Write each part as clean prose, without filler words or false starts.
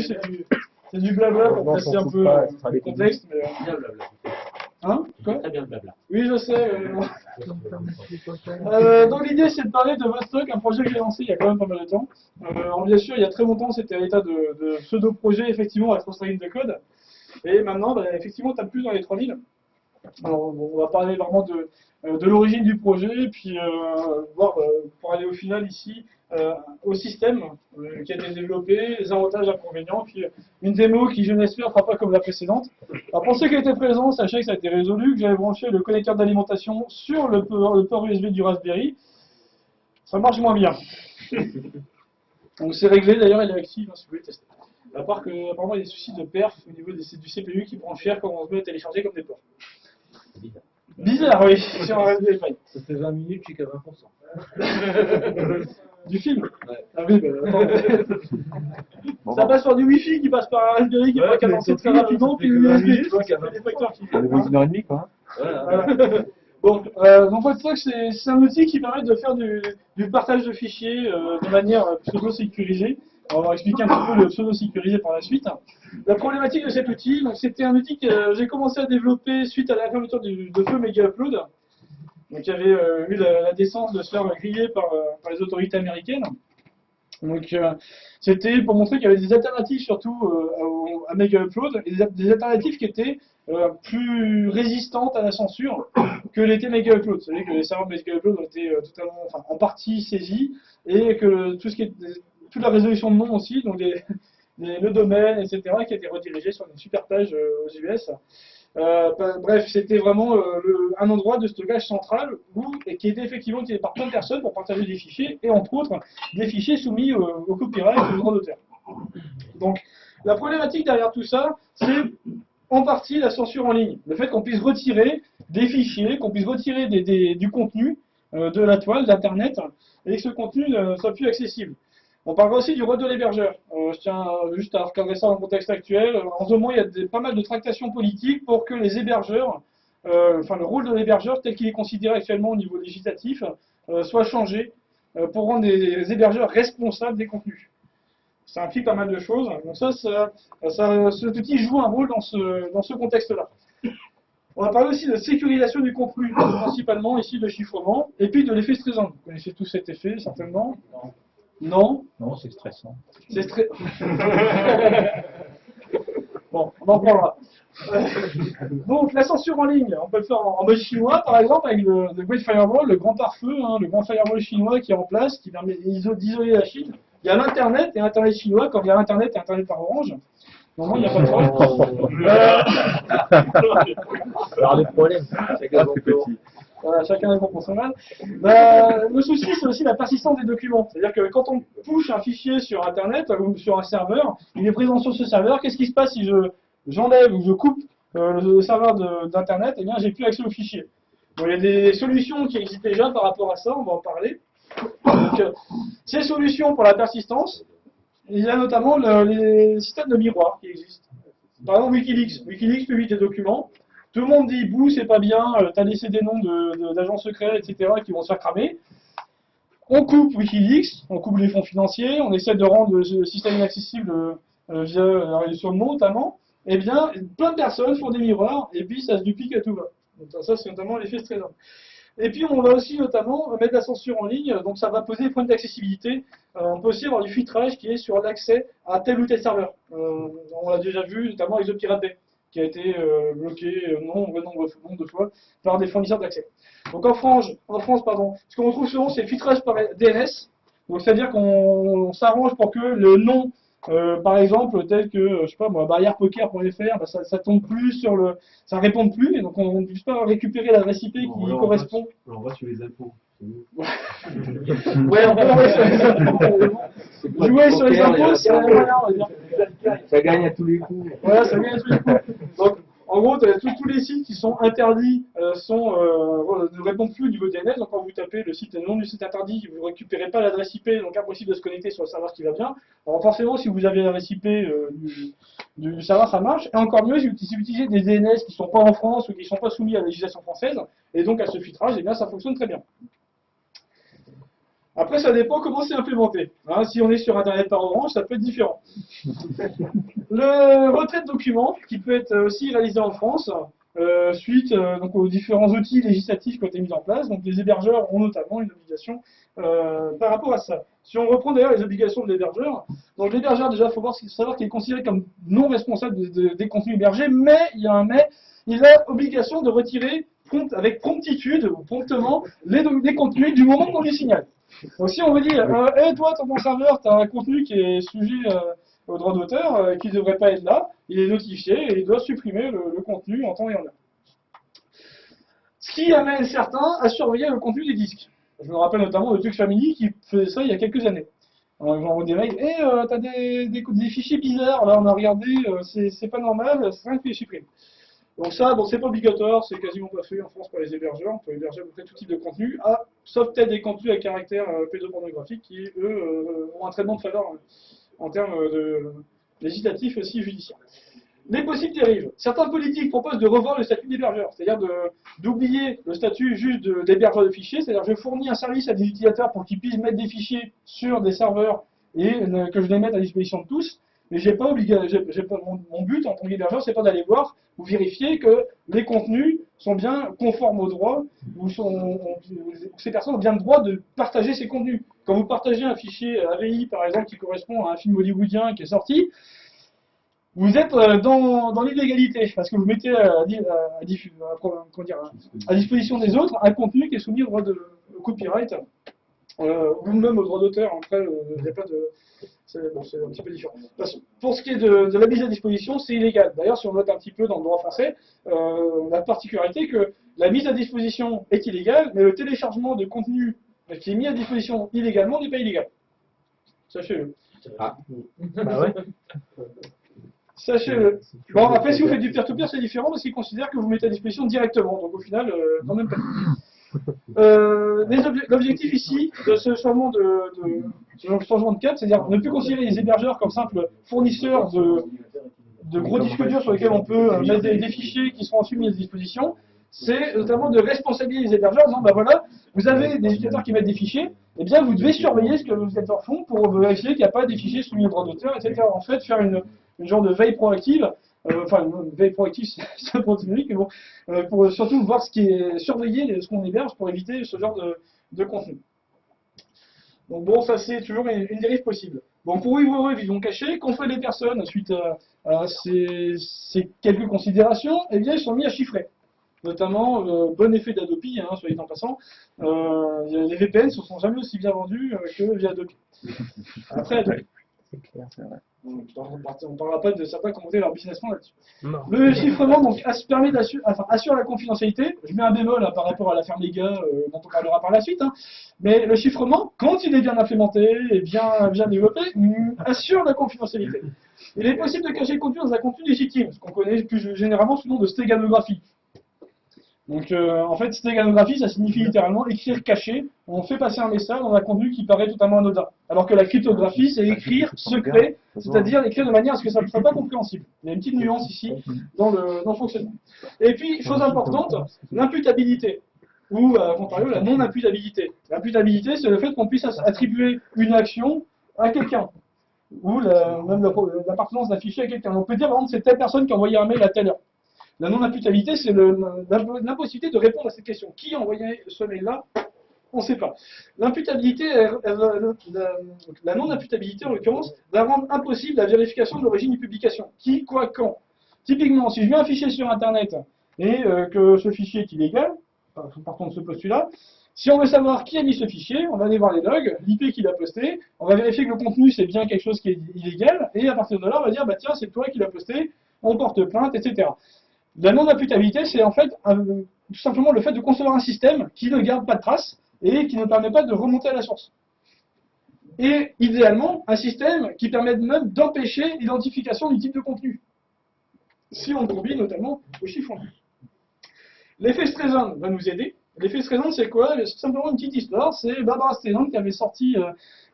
plus c'est du blabla pour passer un peu le contexte. Mais, Bien blabla. hein? Quoi? Très bien blabla. Oui, je sais. Donc l'idée, c'est de parler de Vostok, un projet que j'ai lancé il y a quand même pas mal de temps. Alors, bien sûr, il y a très longtemps, c'était à l'état de pseudo-projet, effectivement, avec 300 lignes de code. Et maintenant, bah, effectivement, tu as plus dans les 3000. Alors, bon, on va parler vraiment de l'origine du projet, puis voir, pour aller au final ici, au système qui a été développé, les avantages, inconvénients, puis une démo qui, je l'espère, ne fera pas comme la précédente. Alors, pour ceux qui étaient présents, sachez que ça a été résolu, que j'avais branché le connecteur d'alimentation sur le port USB du Raspberry. Ça marche moins bien. Donc c'est réglé, d'ailleurs, il est actif, hein, si vous voulez tester. À part que, apparemment, il y a des soucis de perf au niveau du CPU qui prend cher quand on se met à télécharger comme des ports. Bizarre, oui, sur un Raspberry Pi. Ça fait 20 minutes jusqu'à 20%. Du film? Ouais. Ah oui, bah attends. Ça passe sur du Wi-Fi qui passe par un Raspberry qui n'est pas cadencé très rapidement, puis une USB, tu vois, ça fait des facteurs qui On est dans 1h30, quoi. Voilà. Bon, donc Vostok, c'est un outil qui permet de faire du partage de fichiers de manière pseudo-sécurisée. On va expliquer un petit peu le pseudo-sécurisé par la suite. La problématique de cet outil, c'était un outil que j'ai commencé à développer suite à la fermeture de Feu Mega Upload. Donc il y avait eu la décence de se faire griller par les autorités américaines. Donc c'était pour montrer qu'il y avait des alternatives surtout à Mega Upload, et des alternatives qui étaient plus résistantes à la censure que l'était Mega Upload. Vous savez que les serveurs Mega Upload ont été totalement, enfin, en partie saisis, et que tout ce qui est, toute la résolution de nom aussi, donc le domaine, etc., qui a été redirigé sur une super page aux US. Bref, c'était vraiment un endroit de stockage central qui était effectivement utilisé par plein de personnes pour partager des fichiers, et entre autres des fichiers soumis au copyright et aux droits d'auteur. Donc la problématique derrière tout ça, c'est en partie la censure en ligne. Le fait qu'on puisse retirer des fichiers, qu'on puisse retirer du contenu de la toile, d'Internet, et que ce contenu ne soit plus accessible. On parlera aussi du rôle de l'hébergeur. Je tiens juste à recadrer ça dans le contexte actuel. En ce moment, il y a pas mal de tractations politiques pour que les hébergeurs, enfin le rôle de l'hébergeur tel qu'il est considéré actuellement au niveau législatif, soit changé pour rendre les hébergeurs responsables des contenus. Ça implique pas mal de choses. Donc cet outil joue un rôle dans ce contexte-là. On va parler aussi de sécurisation du contenu, principalement ici de chiffrement, et puis de l'effet Streisand. Vous connaissez tous cet effet, certainement? Non. Non, c'est stressant. C'est très... Bon, on en parlera. Donc, la censure en ligne, on peut le faire en mode chinois, par exemple, avec le Great Firewall, le grand pare-feu, hein, le grand firewall chinois qui est en place, qui permet d'isoler la Chine. Il y a l'Internet et Internet chinois, quand il y a Internet et Internet par Orange. Normalement, il n'y a pas de problème. Alors, les problèmes, c'est petit. Voilà, chacun répond pour son mal. Le souci, c'est aussi la persistance des documents. C'est-à-dire que quand on push un fichier sur Internet ou sur un serveur, il est présent sur ce serveur. Qu'est-ce qui se passe si j'enlève ou je coupe le serveur d'Internet? Eh bien, j'ai plus accès au fichier. Bon, il y a des solutions qui existent déjà par rapport à ça, on va en parler. Donc, ces solutions pour la persistance, il y a notamment les systèmes de miroir qui existent. Par exemple, Wikileaks. Wikileaks publie des documents. Tout le monde dit, bouh, c'est pas bien, t'as laissé des noms d'agents secrets, etc., qui vont se faire cramer. On coupe Wikileaks, on coupe les fonds financiers, on essaie de rendre le système inaccessible via la résolution de nom, notamment. Eh bien, plein de personnes font des miroirs, et puis ça se duplique à tout va. Donc ça, c'est notamment l'effet Streisand. Et puis, on va aussi notamment mettre la censure en ligne, donc ça va poser des problèmes d'accessibilité. On peut aussi avoir du filtrage qui est sur l'accès à tel ou tel serveur. On l'a déjà vu, notamment avec The Pirate Bay, qui a été bloqué nombre de fois par des fournisseurs d'accès. Donc en France, ce qu'on retrouve souvent, c'est le filtrage par DNS. Donc c'est-à-dire qu'on s'arrange pour que le nom, par exemple, tel que, je sais pas moi, barrièrepoker.fr, bah, ça tombe plus sur ça répond plus, et donc on ne puisse pas récupérer l'adresse IP qui correspond. On l'envoie sur les impôts. Ouais, on peut l'envoyer sur les impôts. Jouer sur les impôts, c'est un moyen, on va dire. Ça gagne à tous les coups. Voilà, ça gagne à tous les coups. Donc, en gros, tous les sites qui sont interdits ne répondent plus au niveau DNS. Donc, quand vous tapez le nom du site interdit, vous ne récupérez pas l'adresse IP, donc impossible de se connecter sur le serveur qui va bien. Alors, forcément, si vous avez l'adresse IP du serveur, ça marche. Et encore mieux, si vous utilisez des DNS qui ne sont pas en France ou qui ne sont pas soumis à la législation française, et donc à ce filtrage, eh bien, ça fonctionne très bien. Après, ça dépend comment c'est implémenté. Hein, si on est sur Internet par Orange, ça peut être différent. Le retrait de documents, qui peut être aussi réalisé en France, suite donc aux différents outils législatifs qui ont été mis en place. Donc les hébergeurs ont notamment une obligation par rapport à ça. Si on reprend d'ailleurs les obligations de l'hébergeur, donc l'hébergeur déjà, il faut savoir qu'il est considéré comme non responsable des contenus hébergés, mais il y a un mais, il a obligation de retirer avec promptitude ou promptement les contenus du moment qu'on lui signale. Donc si on veut dire, hey, toi, ton serveur, tu as un contenu qui est sujet au droit d'auteur, qui ne devrait pas être là, il est notifié et il doit supprimer le contenu en temps et en heure. Ce qui amène certains à surveiller le contenu des disques. Je me rappelle notamment de Tux Family qui faisait ça il y a quelques années. J'envoie des mails, hey, t'as des fichiers bizarres, là on a regardé, c'est pas normal, c'est rien que tu les supprimes. Donc ça, bon, c'est pas obligatoire, c'est quasiment pas fait en France par les hébergeurs. On peut héberger à peu près tout type de contenu, sauf peut-être des contenus à caractère pédopornographique qui, eux, ont un traitement de faveur en termes de législatifs aussi judiciaires. Les possibles dérives. Certains politiques proposent de revoir le statut d'hébergeur, c'est-à-dire d'oublier le statut juste d'hébergeur de fichiers, c'est-à-dire je fournis un service à des utilisateurs pour qu'ils puissent mettre des fichiers sur des serveurs et que je les mette à disposition de tous. Mais mon but en tant qu'hébergeur, c'est pas d'aller voir ou vérifier que les contenus sont bien conformes aux droits ou que ces personnes ont bien le droit de partager ces contenus. Quand vous partagez un fichier AVI, par exemple, qui correspond à un film hollywoodien qui est sorti, vous êtes dans l'illégalité, parce que vous mettez à disposition des autres un contenu qui est soumis au droit de copyright, ou même au droit d'auteur. Après, il n'y a pas de... C'est un petit peu différent. Pour ce qui est de la mise à disposition, c'est illégal. D'ailleurs, si on note un petit peu dans le droit français, la particularité que la mise à disposition est illégale, mais le téléchargement de contenu qui est mis à disposition illégalement n'est pas illégal. Sachez-le. Ah, bah ouais. Sachez-le. Bon, après, si vous faites du peer-to-peer, c'est différent parce qu'ils considèrent que vous mettez à disposition directement. Donc, au final, quand même pas. L'objectif ici de ce changement de cap, c'est-à-dire ne plus considérer les hébergeurs comme simples fournisseurs de gros disques durs sur lesquels on peut mettre des fichiers qui seront ensuite mis à disposition, c'est notamment de responsabiliser les hébergeurs en disant, bah voilà, vous avez des utilisateurs qui mettent des fichiers, et bien vous devez surveiller ce que les utilisateurs font pour vérifier qu'il n'y a pas des fichiers soumis au droit d'auteur, etc. En fait, faire une genre de veille proactive. Enfin, une veille proactive, c'est un peu technique, mais bon, pour surtout voir ce qui est surveillé, ce qu'on héberge, pour éviter ce genre de contenu. Donc bon, ça c'est toujours une dérive possible. Bon, pour vivre heureux, vivons cachés, qu'ont fait les personnes suite à ces quelques considérations, eh bien ils sont mis à chiffrer. Notamment, bon effet d'Adopi, hein, soit dit en passant, les VPN ne se sont jamais aussi bien vendus que via Adopi. Après Adopi. C'est clair, c'est vrai. On ne parlera pas de certains qui ont monté leur business plan là-dessus. Le chiffrement donc, assure la confidentialité. Je mets un bémol par rapport à l'affaire Mega, dont on parlera par la suite. Hein. Mais le chiffrement, quand il est bien implémenté et bien développé, assure la confidentialité. Il est possible de cacher le contenu dans un contenu légitime, ce qu'on connaît plus généralement sous le nom de stéganographie. Donc en fait, stéganographie, ça signifie littéralement écrire caché. On fait passer un message dans un contenu qui paraît totalement anodin. Alors que la cryptographie, c'est écrire secret, c'est-à-dire écrire de manière à ce que ça ne soit pas compréhensible. Il y a une petite nuance ici dans le fonctionnement. Et puis, chose importante, l'imputabilité, ou à contrario, la non-imputabilité. L'imputabilité, c'est le fait qu'on puisse attribuer une action à quelqu'un, ou même l'appartenance d'un fichier à quelqu'un. On peut dire, par exemple, c'est telle personne qui a envoyé un mail à telle heure. La non-imputabilité, c'est l'impossibilité de répondre à cette question. Qui a envoyé ce mail-là? On ne sait pas. L'imputabilité, la non-imputabilité, en l'occurrence, va rendre impossible la vérification de l'origine d'une publication. Qui, quoi, quand. Typiquement, si je mets un fichier sur Internet et que ce fichier est illégal, partons de ce postulat, si on veut savoir qui a mis ce fichier, on va aller voir les logs, l'IP qu'il a posté, on va vérifier que le contenu c'est bien quelque chose qui est illégal, et à partir de là, on va dire, bah tiens, c'est toi qui l'as posté, on porte plainte, etc. La non-imputabilité, c'est en fait tout simplement le fait de concevoir un système qui ne garde pas de traces et qui ne permet pas de remonter à la source. Et idéalement, un système qui permet même d'empêcher l'identification du type de contenu, si on combine notamment au chiffrement. L'effet Streisand va nous aider. L'effet Streisand, c'est quoi? C'est simplement une petite histoire. C'est Barbara Streisand qui avait sorti,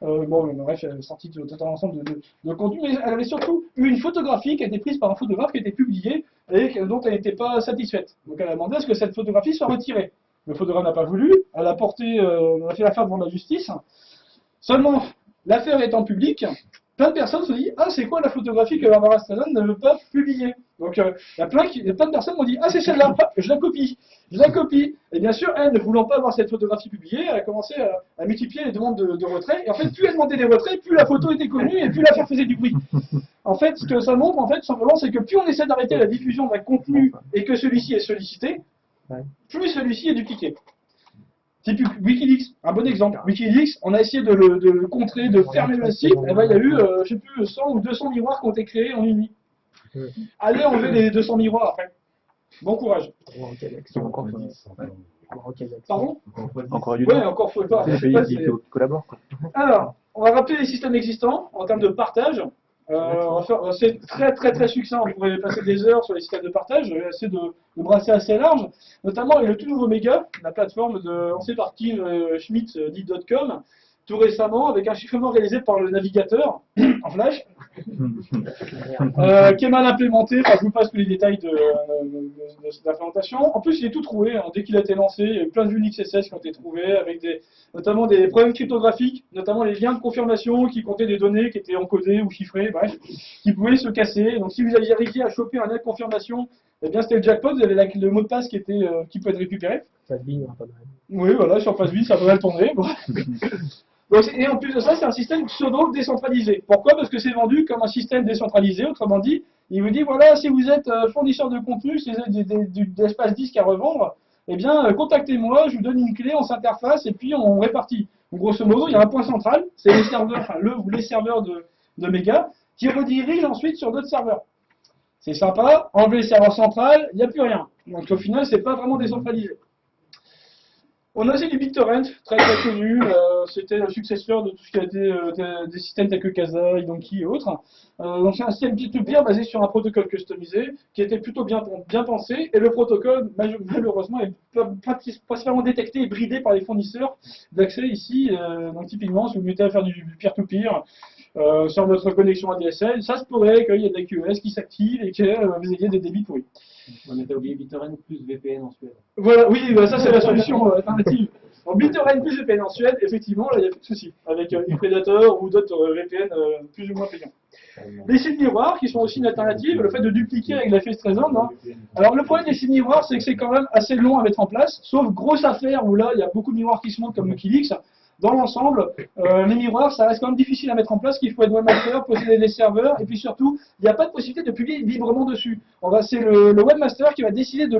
bref, elle avait sorti tout un ensemble de contenus, mais elle avait surtout eu une photographie qui a été prise par un photographe qui a été publiée et dont elle n'était pas satisfaite. Donc elle a demandé à ce que cette photographie soit retirée. Le photographe n'a pas voulu. Elle a fait l'affaire devant la justice. Seulement, l'affaire étant publique, plein de personnes se disent « Ah, c'est quoi la photographie que Barbara Streisand ne veut pas publier ?» Donc, il y a plein de personnes qui ont dit « Ah, c'est celle-là, hop, je la copie. » Je la copie. Et bien sûr, elle, ne voulant pas avoir cette photographie publiée, elle a commencé à multiplier les demandes de retrait. Et en fait, plus elle demandait des retraits, plus la photo était connue et plus l'affaire faisait du bruit. En fait, ce que ça montre, en fait, simplement, c'est que plus on essaie d'arrêter la diffusion d'un contenu et que celui-ci est sollicité, plus celui-ci est dupliqué. Typique Wikileaks, un bon exemple. Wikileaks, on a essayé de le contrer, de fermer le site, et ben, il y a eu, je sais plus, 100 ou 200 miroirs qui ont été créés en une nuit. Allez enlever les 200 miroirs après. Bon courage. Pardon? Encore du Ouais, encore faut pas. les pays qui collaborent. Alors, on va rappeler les systèmes existants en termes de partage. C'est très succinct, on pourrait passer des heures sur les systèmes de partage, je vais essayer de brasser assez large, notamment avec le tout nouveau Mega, la plateforme lancée par Kim Schmidt d'It.com, tout récemment, avec un chiffrement réalisé par le navigateur en Flash, qui est mal implémenté, enfin je vous passe tous les détails de l'implémentation. En plus il est tout trouvé, hein. Dès qu'il a été lancé, il y a eu plein de Unix SS qui ont été trouvés, avec notamment des problèmes cryptographiques, notamment les liens de confirmation qui contenaient des données qui étaient encodées ou chiffrées, bref, qui pouvaient se casser. Donc si vous aviez réussi à choper un lien de confirmation, eh bien c'était le jackpot, vous avez le mot de passe qui peut être récupéré. Oui, voilà, sur FastBin, ça peut mal tourner. Bon. Donc, et en plus de ça, c'est un système pseudo-décentralisé. Pourquoi? Parce que c'est vendu comme un système décentralisé, autrement dit, il vous dit, voilà, si vous êtes fournisseur de contenu, si vous avez d'espace disque à revendre, eh bien, contactez-moi, je vous donne une clé, on s'interface, et puis on répartit. Donc, grosso modo, il y a un point central, c'est les serveurs, enfin, les serveurs de Mega, qui redirigent ensuite sur d'autres serveurs. C'est sympa, enlever le serveur central, il n'y a plus rien. Donc, au final, c'est pas vraiment décentralisé. On a aussi du BitTorrent, très connu, c'était le successeur de tout ce qui a été des systèmes tels que Kazaa, Idonkey et autres. Donc c'est un système peer-to-peer basé sur un protocole customisé qui était plutôt bien pensé, et le protocole malheureusement est principalement détecté et bridé par les fournisseurs d'accès ici. Donc typiquement, si vous mettez à faire du peer-to-peer sur votre connexion ADSL, ça se pourrait qu'il y ait des QoS qui s'activent et que vous ayez des débits pourris. On n'a pas oublié BitTorrent plus VPN en Suède. Voilà, oui, bah ça c'est la solution alternative. En BitTorrent plus VPN en Suède, effectivement, là il n'y a plus de souci, avec ePredator ou d'autres VPN plus ou moins payants. Les sites miroirs, qui sont aussi une alternative, le fait de dupliquer avec la Streisand. Hein. Alors le problème des sites miroirs, c'est que c'est quand même assez long à mettre en place, sauf grosse affaire où là il y a beaucoup de miroirs qui se montent comme Wikileaks. Dans l'ensemble, les miroirs, ça reste quand même difficile à mettre en place, qu'il faut être webmaster, posséder des serveurs, et puis surtout, il n'y a pas de possibilité de publier librement dessus. C'est le webmaster qui va décider de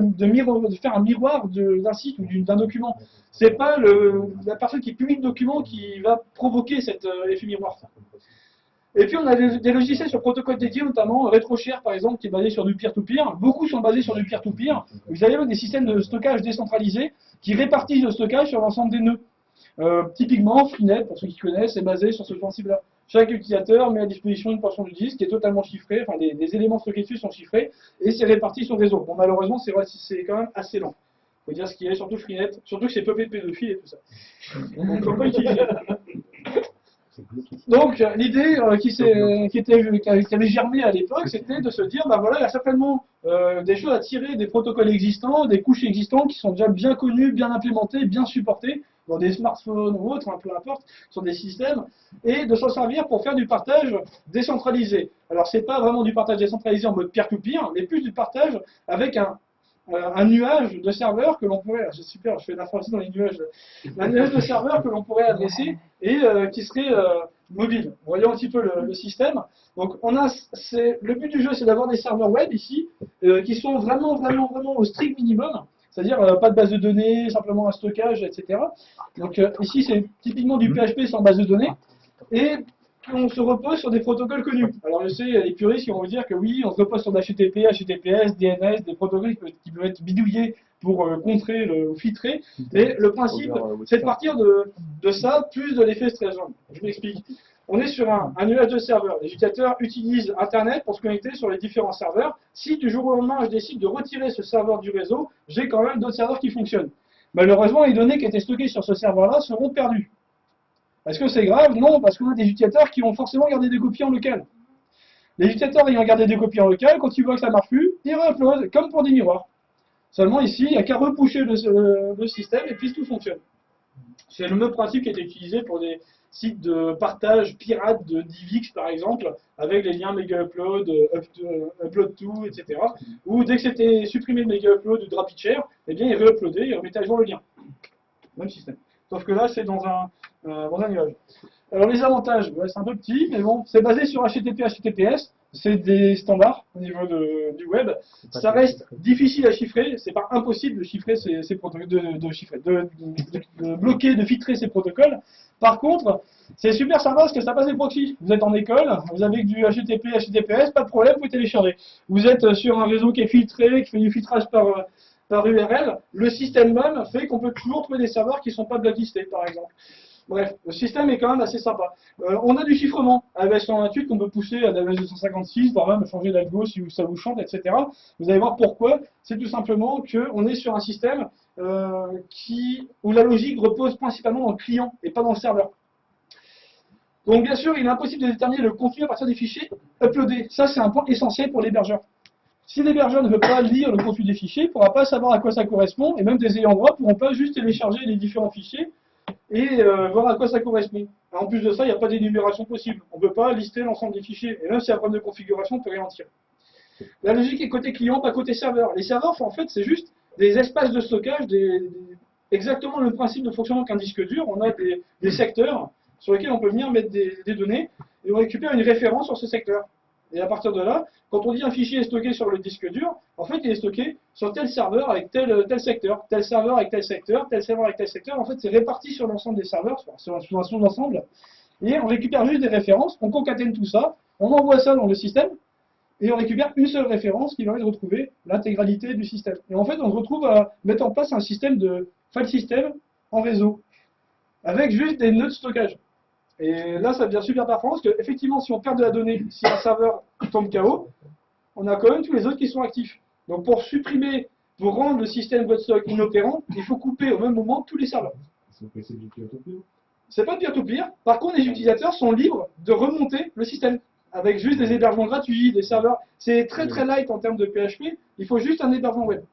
faire un miroir d'un site ou d'un document. C'est pas la personne qui publie le document qui va provoquer cet effet miroir. Et puis on a des logiciels sur protocole dédié, notamment RetroShare par exemple, qui est basé sur du peer-to-peer. Beaucoup sont basés sur du peer-to-peer. Vous avez des systèmes de stockage décentralisés qui répartissent le stockage sur l'ensemble des nœuds. Typiquement, Freenet, pour ceux qui connaissent, est basé sur ce principe-là. Chaque utilisateur met à disposition une portion du disque qui est totalement chiffrée, enfin des éléments stockés dessus sont chiffrés, et c'est réparti sur le réseau. Bon, malheureusement, c'est quand même assez lent. Faut dire ce qu'il y a, surtout Freenet, surtout que c'est peuplé de pédophiles et tout ça. Donc, faut pas utiliser. Donc, l'idée qui avait germé à l'époque, c'était de se dire, bah voilà, il y a certainement des choses à tirer des protocoles existants, des couches existantes qui sont déjà bien connues, bien implémentées, bien supportées, dans des smartphones ou autres, hein, peu importe, sur des systèmes, et de s'en servir pour faire du partage décentralisé. Alors, c'est pas vraiment du partage décentralisé en mode peer-to-peer, mais plus du partage avec un nuage de serveurs que l'on pourrait, c'est super, je fais de l'informatique dans les nuages, un nuage de serveurs que l'on pourrait adresser et qui serait mobile. Voyons un petit peu le système. Donc le but du jeu, c'est d'avoir des serveurs web ici qui sont vraiment au strict minimum, c'est-à-dire pas de base de données, simplement un stockage, etc. Donc ici, c'est typiquement du PHP sans base de données et on se repose sur des protocoles connus. Alors je sais, il y a des puristes qui vont vous dire que oui, on se repose sur d'HTTP, HTTPS, DNS, des protocoles qui peuvent être bidouillés pour contrer ou filtrer. Et le principe, c'est de partir de ça, plus de l'effet Streisand. Je m'explique. On est sur un nuage de serveurs. Les utilisateurs utilisent Internet pour se connecter sur les différents serveurs. Si du jour au lendemain, je décide de retirer ce serveur du réseau, j'ai quand même d'autres serveurs qui fonctionnent. Malheureusement, les données qui étaient stockées sur ce serveur-là seront perdues. Est-ce que c'est grave? Non, parce qu'on a des utilisateurs qui ont forcément gardé des copies en local. Les utilisateurs ayant gardé des copies en local, quand ils voient que ça ne marche plus, ils réuploadent, comme pour des miroirs. Seulement ici, il n'y a qu'à repusher le système et puis tout fonctionne. C'est le même principe qui a été utilisé pour des sites de partage pirate de DivX par exemple, avec les liens Mega Upload, Upload to, etc. Ou dès que c'était supprimé le Mega Upload ou de RapidShare, eh bien il réuploadait et remettait à jour le lien. Même système. Sauf que là c'est dans un nuage. Alors les avantages, ouais, c'est un peu petit, mais bon, c'est basé sur HTTP, HTTPS, c'est des standards au niveau du web. Ça reste difficile à chiffrer, c'est pas impossible de chiffrer ces protocoles, de bloquer, de filtrer ces protocoles. Par contre, c'est super sympa parce que ça passe des proxys. Vous êtes en école, vous avez du HTTP, HTTPS, pas de problème, vous pouvez télécharger. Vous êtes sur un réseau qui est filtré, qui fait du filtrage par URL, le système même fait qu'on peut toujours trouver des serveurs qui ne sont pas blacklistés, par exemple. Bref, le système est quand même assez sympa. On a du chiffrement avec 128 qu'on peut pousser à AWS 256, voire même changer d'algo si ça vous chante, etc. Vous allez voir pourquoi. C'est tout simplement qu'on est sur un système où la logique repose principalement dans le client et pas dans le serveur. Donc bien sûr, il est impossible de déterminer le contenu à partir des fichiers uploadés. Ça, c'est un point essentiel pour l'hébergeur. Si l'hébergeur ne veut pas lire le contenu des fichiers, il ne pourra pas savoir à quoi ça correspond, et même des ayants droit ne pourront pas juste télécharger les différents fichiers et voir à quoi ça correspond. En plus de ça, il n'y a pas d'énumération possible. On ne peut pas lister l'ensemble des fichiers. Et même s'il y a un problème de configuration, on ne peut rien en tirer. La logique est côté client, pas côté serveur. Les serveurs, en fait, c'est juste des espaces de stockage, exactement le principe de fonctionnement qu'un disque dur. On a des secteurs sur lesquels on peut venir mettre des données et on récupère une référence sur ce secteur. Et à partir de là, quand on dit un fichier est stocké sur le disque dur, en fait, il est stocké sur tel serveur avec tel secteur, tel serveur avec tel secteur, tel serveur avec tel secteur. En fait, c'est réparti sur l'ensemble des serveurs, sur un sous-ensemble. Et on récupère juste des références, on concatène tout ça, on envoie ça dans le système, et on récupère une seule référence qui permet de retrouver l'intégralité du système. Et en fait, on se retrouve à mettre en place un système de file system en réseau, avec juste des nœuds de stockage. Et là, ça devient super performant, parce qu'effectivement, si on perd de la donnée, si un serveur tombe KO, on a quand même tous les autres qui sont actifs. Donc pour supprimer, pour rendre le système Godstock inopérant, il faut couper au même moment tous les serveurs. C'est pas de peer-to-peer. Par contre, les utilisateurs sont libres de remonter le système, avec juste des hébergements gratuits, des serveurs. C'est très très light en termes de PHP, il faut juste un hébergement web.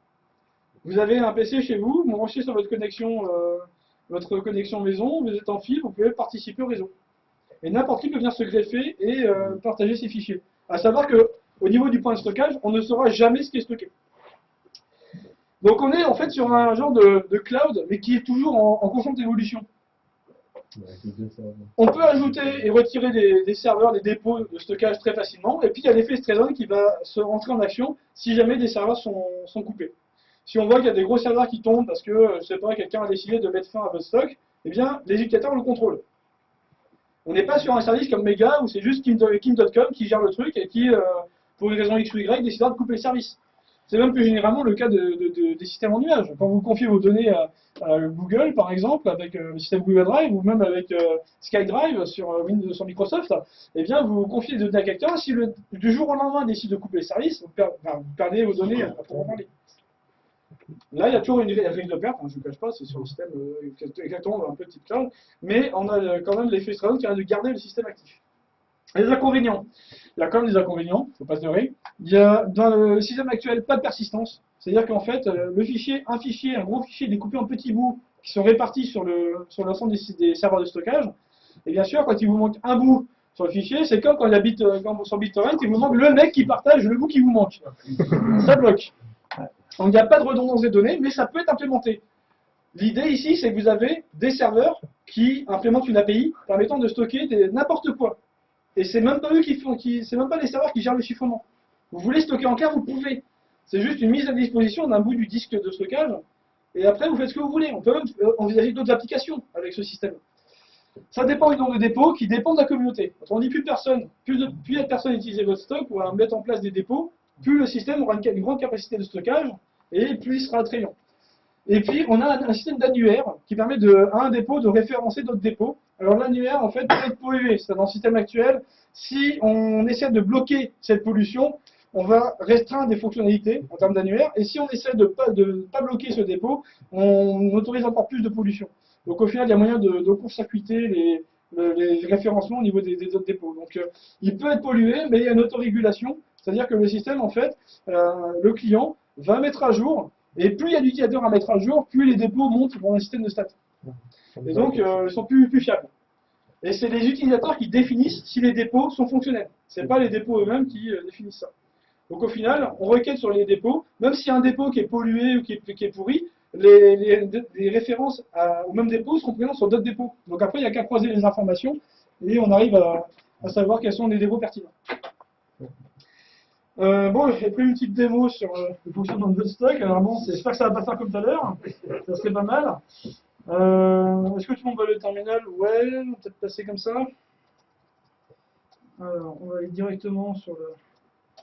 Vous avez un PC chez vous, vous branchez sur votre connexion maison, vous êtes en fil, vous pouvez participer au réseau. Et n'importe qui peut venir se greffer et partager ses fichiers. À savoir qu'au niveau du point de stockage, on ne saura jamais ce qui est stocké. Donc on est en fait sur un genre de cloud, mais qui est toujours en constante évolution. On peut ajouter et retirer des serveurs, des dépôts de stockage très facilement, et puis il y a l'effet Streisand qui va se rentrer en action si jamais des serveurs sont coupés. Si on voit qu'il y a des gros serveurs qui tombent parce que, je sais pas, quelqu'un a décidé de mettre fin à votre stock, eh bien, les utilisateurs le contrôlent. On n'est pas sur un service comme Mega où c'est juste Kim.com qui gère le truc et qui, pour une raison X ou Y, décidera de couper le service. C'est même plus généralement le cas des systèmes en nuage. Quand vous confiez vos données à Google, par exemple, avec le système Google Drive ou même avec SkyDrive sur Microsoft, eh bien, vous confiez des données à quelqu'un. Si du jour au lendemain décide de couper le service, vous perdez vos données à proprement parler. Là, il y a toujours une règle de perte, hein, je ne vous cache pas, c'est sur le système exactement un peu type cloud, mais on a quand même l'effet Streisand qui a de garder le système actif. Les inconvénients. Il y a quand même des inconvénients, il ne faut pas se leurrer. Il y a dans le système actuel pas de persistance, c'est-à-dire qu'en fait, un gros fichier découpé en petits bouts qui sont répartis sur l'ensemble des serveurs de stockage, et bien sûr, quand il vous manque un bout sur le fichier, c'est comme quand sur BitTorrent, il vous manque le mec qui partage le bout qui vous manque. Ça bloque. Donc il n'y a pas de redondance des données, mais ça peut être implémenté. L'idée ici, c'est que vous avez des serveurs qui implémentent une API permettant de stocker n'importe quoi. Et c'est même pas eux c'est même pas les serveurs qui gèrent le chiffrement. Vous voulez stocker en clair, vous pouvez. C'est juste une mise à disposition d'un bout du disque de stockage, et après vous faites ce que vous voulez. On peut même envisager d'autres applications avec ce système. Ça dépend du nombre de dépôts qui dépend de la communauté. Quand on dit plus il y a de personnes utiliser votre stock ou à mettre en place des dépôts, plus le système aura une grande capacité de stockage et plus il sera attrayant. Et puis on a un système d'annuaire qui permet à un dépôt de référencer d'autres dépôts. Alors l'annuaire en fait peut être pollué, c'est dans le système actuel. Si on essaie de bloquer cette pollution, on va restreindre des fonctionnalités en termes d'annuaire, et si on essaie de pas bloquer ce dépôt, on autorise encore plus de pollution. Donc au final il y a moyen de court-circuiter les référencements au niveau des autres dépôts. Donc il peut être pollué, mais il y a une autorégulation. C'est-à-dire que le système, en fait, le client va mettre à jour, et plus il y a d'utilisateurs à mettre à jour, plus les dépôts montent dans un système de stats. Et donc, ils sont plus fiables. Et c'est les utilisateurs qui définissent si les dépôts sont fonctionnels. Ce n'est pas les dépôts eux-mêmes qui définissent ça. Donc au final, on requête sur les dépôts, même s'il y a un dépôt qui est pollué ou qui est pourri, les références au même dépôt seront présentes sur d'autres dépôts. Donc après, il n'y a qu'à croiser les informations et on arrive à savoir quels sont les dépôts pertinents. Bon, j'ai pris une petite démo sur le fonctionnement de votre stock. Alors bon, j'espère que ça va pas faire comme tout à l'heure. Ça serait pas mal. Est-ce que tout le monde va le terminal? Ouais, on va peut-être passer comme ça. Alors, on va aller directement sur le...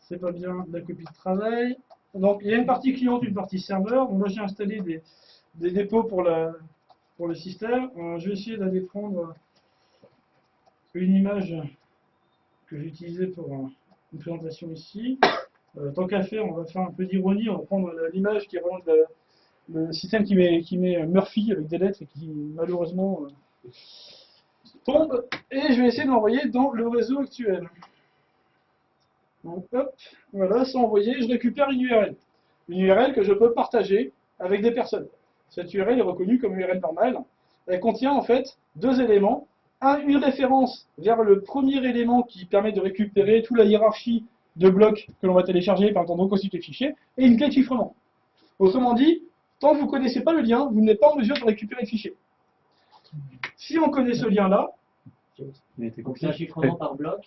C'est pas bien, la copie de travail. Donc, il y a une partie client, une partie serveur. Donc, moi, j'ai installé des dépôts pour le système. Je vais essayer d'aller prendre une image que j'ai utilisée pour une présentation ici. Tant qu'à faire, on va faire un peu d'ironie. On va prendre l'image qui remonte le système qui met Murphy avec des lettres et qui, malheureusement, tombe. Et je vais essayer de l'envoyer dans le réseau actuel. Donc, hop, voilà, c'est envoyé, je récupère une URL. Une URL que je peux partager avec des personnes. Cette URL est reconnue comme URL normale. Elle contient en fait deux éléments. Une référence vers le premier élément qui permet de récupérer toute la hiérarchie de blocs que l'on va télécharger par exemple reconstituer le fichier, et une clé de chiffrement. Autrement dit, tant que vous ne connaissez pas le lien, vous n'êtes pas en mesure de récupérer le fichier. Si on connaît ce lien-là, Donc c'est un chiffrement par bloc.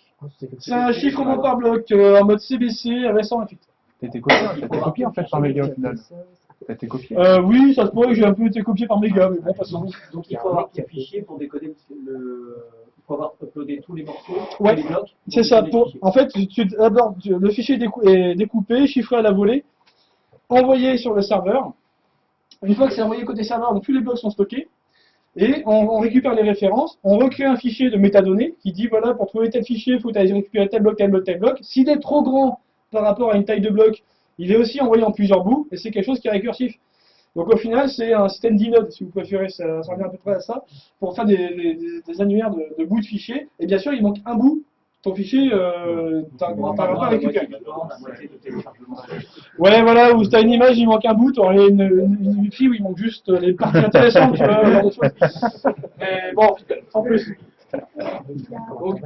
c'est un chiffrement par bloc en mode CBC avec 128. T'as été copié en fait par méga au final. T'as été copié. Oui, ça se pourrait que j'ai un peu été copié par méga, mais bon, façon. Donc il faut avoir ce fichier pour décoder il faut avoir uploadé tous les morceaux, tous Ouais, les blocs. c'est ça. En fait, d'abord, le fichier est découpé, chiffré à la volée, envoyé sur le serveur. Une fois que c'est envoyé côté serveur, donc tous les blocs sont stockés. Et on récupère les références, on recrée un fichier de métadonnées qui dit voilà, pour trouver tel fichier, il faut aller récupérer tel bloc, tel bloc, tel bloc. S'il est trop grand par rapport à une taille de bloc, il est aussi envoyé en plusieurs bouts, et c'est quelque chose qui est récursif. Donc au final, c'est un système d'inode, si vous préférez, ça revient à peu près à ça, pour faire des annuaires de bouts de fichiers. Et bien sûr, il manque un bout, ton fichier, t'arriveras pas à récupérer. Ouais, voilà, où tu as une image, il manque un bout, tu aurais une fille où il manque juste les parties intéressantes, tu vois, ce genre de choses. Mais bon, sans plus. Donc,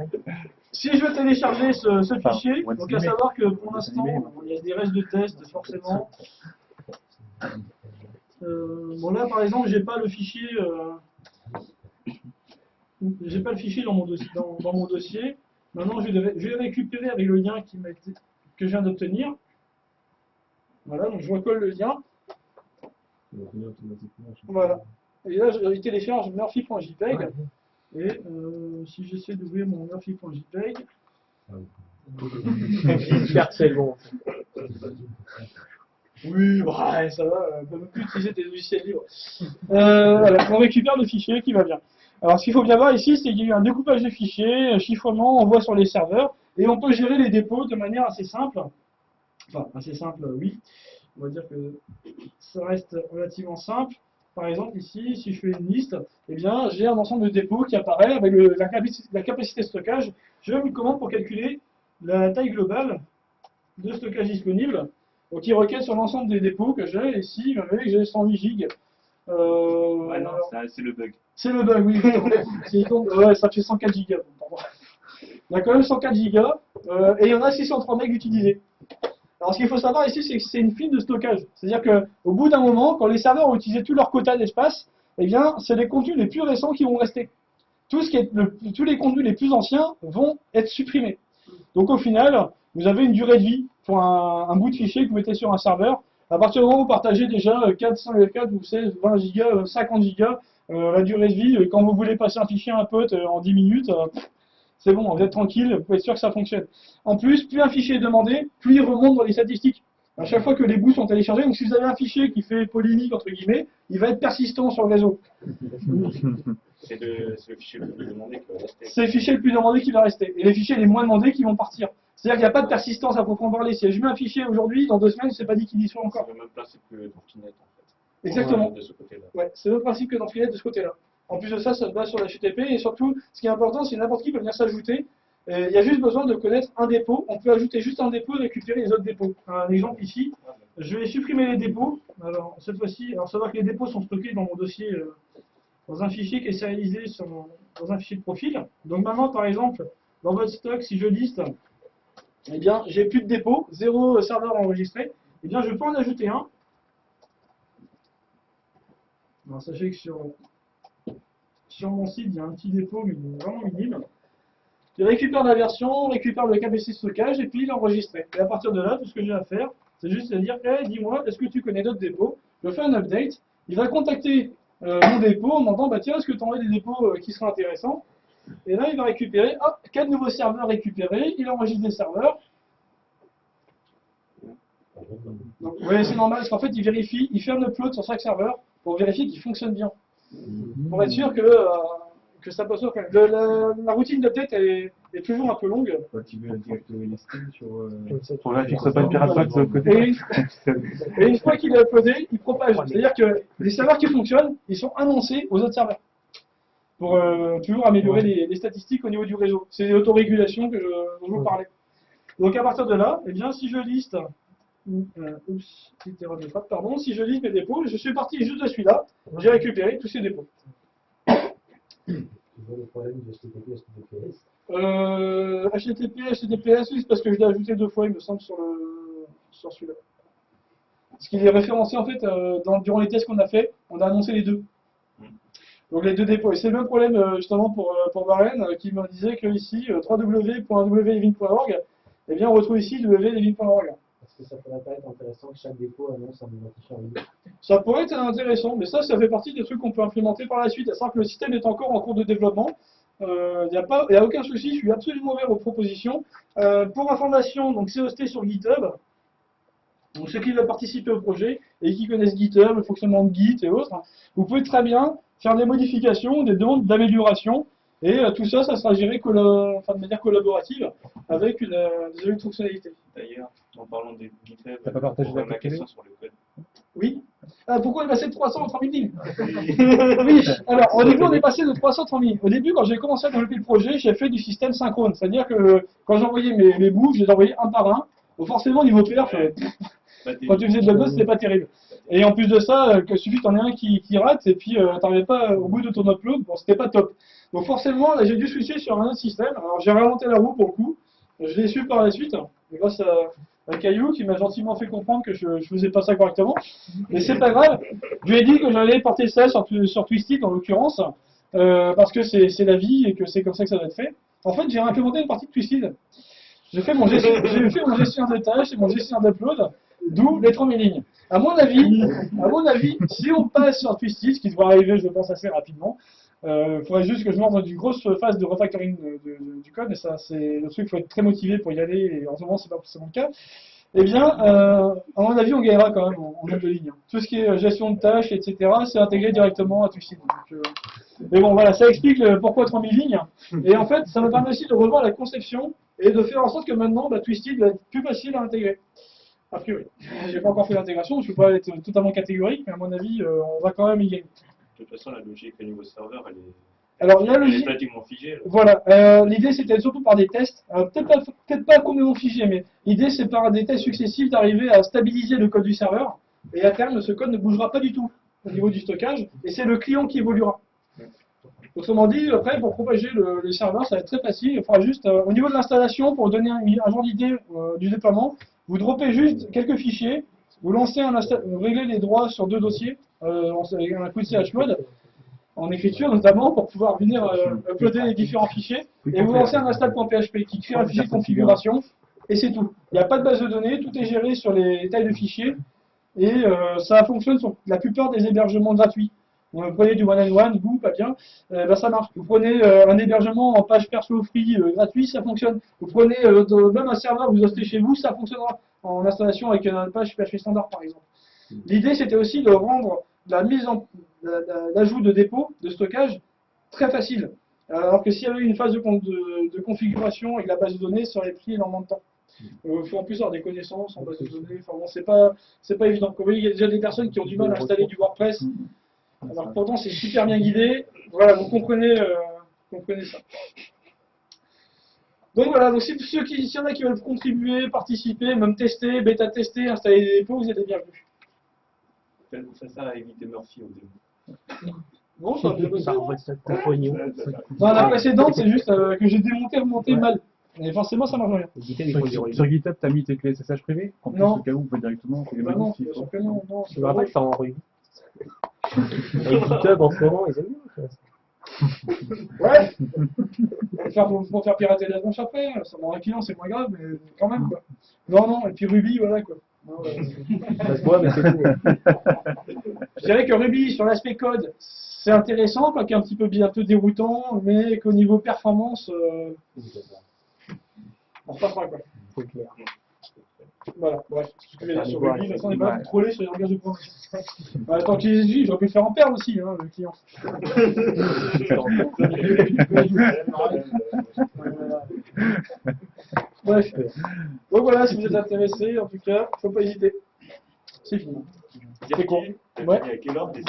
si je veux télécharger ce fichier, donc à savoir que pour l'instant, il y a des restes de tests, forcément. Bon là, par exemple, j'ai pas le fichier, dans mon dossier. Maintenant, je vais récupérer avec le lien que je viens d'obtenir. Voilà, donc je recolle le lien. Voilà. Et là, je télécharge Murphy.jpg. Et si j'essaie d'ouvrir mon Murphy.jpg. C'est bon. Oui, ouais, ça va, on ne peut plus utiliser des logiciels libres. Voilà, on récupère le fichier qui va bien. Alors, ce qu'il faut bien voir ici, c'est qu'il y a eu un découpage de fichiers, chiffrement, envoi sur les serveurs, et on peut gérer les dépôts de manière assez simple. Enfin, assez simple, oui. On va dire que ça reste relativement simple. Par exemple, ici, si je fais une liste, eh bien, j'ai un ensemble de dépôts qui apparaît avec la capacité de stockage. Je vais une commande pour calculer la taille globale de stockage disponible. Donc, il requête sur l'ensemble des dépôts que j'ai. Et ici, vous voyez que j'ai 108 gigs. Ouais, non, c'est le bug. C'est le bug, oui. Ouais, ça fait 104 gigas. Il y a quand même 104 gigas. Et il y en a 603 megs utilisés. Alors, ce qu'il faut savoir ici, c'est que c'est une file de stockage. C'est-à-dire qu'au bout d'un moment, quand les serveurs ont utilisé tout leur quota d'espace, eh bien, c'est les contenus les plus récents qui vont rester. Tous les contenus les plus anciens vont être supprimés. Donc, au final, vous avez une durée de vie pour un bout de fichier que vous mettez sur un serveur. À partir du moment où vous partagez déjà 4 ou 16, 20 gigas, 50 gigas, la durée de vie, quand vous voulez passer un fichier à un pote en 10 minutes, c'est bon, vous êtes tranquille, vous pouvez être sûr que ça fonctionne. En plus, plus un fichier est demandé, plus il remonte dans les statistiques. À chaque fois que les bouts sont téléchargés, donc si vous avez un fichier qui fait polémique, entre guillemets, il va être persistant sur le réseau. C'est le fichier le plus demandé qui va rester. C'est le fichier le plus demandé qui va rester. Et les fichiers les moins demandés qui vont partir. C'est-à-dire qu'il n'y a pas de persistance à proprement parler. Si je mets un fichier aujourd'hui, dans 2 semaines, c'est pas dit qu'il y soit encore. C'est le même principe que dans Finet, en fait. Exactement. De ce côté-là. Ouais, c'est le même principe que dans Finet de ce côté-là. En plus de ça, ça se base sur la HTTP. Et surtout, ce qui est important, c'est que n'importe qui peut venir s'ajouter. Il y a juste besoin de connaître un dépôt. On peut ajouter juste un dépôt et récupérer les autres dépôts. Un exemple ici, je vais supprimer les dépôts. Alors, cette fois-ci, alors savoir que les dépôts sont stockés dans mon dossier, dans un fichier qui est sérialisé sur dans un fichier de profil. Donc maintenant, par exemple, dans votre stock, si je liste, eh bien, j'ai plus de dépôt, 0 serveur enregistré, eh bien, je peux en ajouter un. Alors, sachez que sur mon site, il y a un petit dépôt, mais il est vraiment minime. Il récupère la version, récupère le KBC stockage, et puis il est enregistré. Et à partir de là, tout ce que j'ai à faire, c'est juste à dire, hey, dis-moi, est-ce que tu connais d'autres dépôts? Je fais un update, il va contacter mon dépôt en demandant, bah tiens, est-ce que tu aurais des dépôts qui seraient intéressants? Et là, il va récupérer, hop, 4 nouveaux serveurs récupérés, il enregistre des serveurs. Donc, ouais, c'est normal, parce qu'en fait, il vérifie, il fait un upload sur chaque serveur pour vérifier qu'il fonctionne bien. Pour être sûr que ça passe au quand même. La routine d'update est toujours un peu longue. Quand tu veux directement listing pour vérifier que ce soit pas de piratage de l'autre côté. Et une fois qu'il est uploadé, il propage. C'est-à-dire que les serveurs qui fonctionnent, ils sont annoncés aux autres serveurs. Pour toujours améliorer les statistiques au niveau du réseau. C'est l'autorégulation dont je vous parlais. Donc à partir de là, eh bien, si je liste, petite erreur de frappe, pardon, si je liste mes dépôts, je suis parti juste de celui-là, j'ai récupéré tous ces dépôts. Le problème de HTTP, HTTP, HTTPS, oui, c'est parce que je l'ai ajouté 2 fois, il me semble, sur celui-là. Parce qu'il est référencé, en fait, durant les tests qu'on a fait, on a annoncé les deux. Donc les deux dépôts. Et c'est le même problème, justement, pour Warren, qui me disait que ici, www.wlevin.org, eh bien, on retrouve ici wlevin.org. Est-ce que ça pourrait pas être intéressant que chaque dépôt annonce un identifiant unique? Ça pourrait être intéressant, mais ça fait partie des trucs qu'on peut implémenter par la suite. À savoir que le système est encore en cours de développement. Il n'y a aucun souci, je suis absolument ouvert aux propositions. Pour information, donc c'est hosté sur GitHub. Donc ceux qui veulent participer au projet et qui connaissent GitHub, le fonctionnement de Git et autres, vous pouvez très bien faire des modifications, des demandes d'amélioration. Et tout ça, ça sera géré de manière collaborative avec des fonctionnalités. D'ailleurs, en parlant de GitHub, T'as pas partagé pour la ma clé? question sur le code. Oui. Pourquoi on est passé de 300 à 3000 lignes? Oui. Alors, au début, on est passé de 300 à 3000. Au début, quand j'ai commencé à développer le projet, j'ai fait du système synchrone. C'est-à-dire que quand j'envoyais mes bouts, je les envoyais un par un. Donc forcément, au niveau perf, quand tu faisais de la gosse, c'était pas terrible. Et en plus de ça, il suffit que t'en aies un qui rate, et puis t'arrivais pas au bout de ton upload, bon, c'était pas top. Donc forcément, là, j'ai dû switcher sur un autre système. Alors j'ai remonté la roue pour le coup. Je l'ai su par la suite, grâce à Caillou qui m'a gentiment fait comprendre que je faisais pas ça correctement. Mais c'est pas grave. Je lui ai dit que j'allais porter ça sur Twisted en l'occurrence, parce que c'est la vie et que c'est comme ça que ça doit être fait. En fait, j'ai réimplémenté une partie de Twisted. J'ai fait mon gestionnaire de tâches et mon gestionnaire d'upload, d'où les 3000 lignes. À mon avis, si on passe sur Twisted, ce qui devrait arriver, je pense, assez rapidement, il faudrait juste que je lance dans une grosse phase de refactoring du code, mais ça, c'est le truc, il faut être très motivé pour y aller, et en ce moment, c'est pas forcément le cas. Eh bien, à mon avis, on gagnera quand même en nombre de lignes. Tout ce qui est gestion de tâches, etc., c'est intégré directement à Twisted. Mais bon, voilà, ça explique pourquoi 3000 lignes. Et en fait, ça me permet aussi de revoir la conception et de faire en sorte que maintenant, Twisted va être plus facile à intégrer. A priori. J'ai pas encore fait l'intégration, je ne peux pas être totalement catégorique, mais à mon avis, on va quand même y gagner. De toute façon, la logique au niveau serveur, elle est. Alors, la Elle est logique. pratiquement figée. Là. Voilà, l'idée c'était surtout par des tests, peut-être pas complètement figé, mais l'idée c'est par des tests successifs d'arriver à stabiliser le code du serveur, et à terme, ce code ne bougera pas du tout au niveau du stockage, et c'est le client qui évoluera. Autrement dit, après, pour propager le serveur, ça va être très facile. Il faudra juste, au niveau de l'installation, pour donner un genre d'idée du déploiement, vous droppez juste quelques fichiers, vous lancez vous réglez les droits sur 2 dossiers, avec un quick chmod, en écriture notamment, pour pouvoir venir uploader les différents fichiers, et vous lancez un install.php qui crée un fichier de configuration, et c'est tout. Il n'y a pas de base de données, tout est géré sur les tailles de fichiers, et ça fonctionne sur la plupart des hébergements gratuits. Vous prenez du one-on-one, vous, pas bien, ça marche. Vous prenez un hébergement en page perso free gratuit, ça fonctionne. Vous prenez même un serveur que vous hostez chez vous, ça fonctionnera en installation avec une page PHP standard par exemple. L'idée c'était aussi de rendre l'ajout de dépôt, de stockage, très facile. Alors que s'il y avait une phase de configuration avec la base de données, ça aurait pris énormément de temps. Il faut en plus avoir des connaissances en base de données, enfin bon, c'est pas évident. Vous voyez, il y a déjà des personnes qui ont du mal à installer du WordPress. Alors pourtant c'est super bien guidé, voilà, vous comprenez ça. Donc voilà, donc s'il y en a qui veulent contribuer, participer, même tester, bêta-tester, installer des dépôts, vous êtes les bienvenus. Ça sert à éviter Murphy au début. Non, ça a bien bossé. Ça hein. envoie ça de pognon. Dans la précédente, c'est juste que j'ai démonté, remonté mal. Et forcément, ça marche rien. Sur GitHub, t'as mis tes clés SSH privées? En plus, Non. au cas où, on peut directement. C'est Bah non, magnifique, bien quoi. sûr que non, non. Je me rappelle, ça en Ruby. Avec GitHub en ce moment, ils aiment bien. Ouais. Pour faire pirater la tronche après, ça rend un client, c'est moins grave, mais quand même, quoi. Non, non, et puis Ruby, voilà, quoi. Non, Ça se voit, mais c'est tout. je dirais que Ruby, sur l'aspect code, c'est intéressant, quoique un petit peu bien, un peu déroutant, mais qu'au niveau performance, on repassera, quoi. C'est clair. Voilà, bref, c'est ce que j'ai dit sur Ruby, de toute façon, on n'est pas trollé sur les langages de programmation. Tant qu'il les utilise, j'aurais pu le faire en perle aussi, hein, le client. Bref. Donc voilà, si vous êtes intéressé, en tout cas, faut pas hésiter. C'est fini. C'est con. Ouais. À quelle heure t'es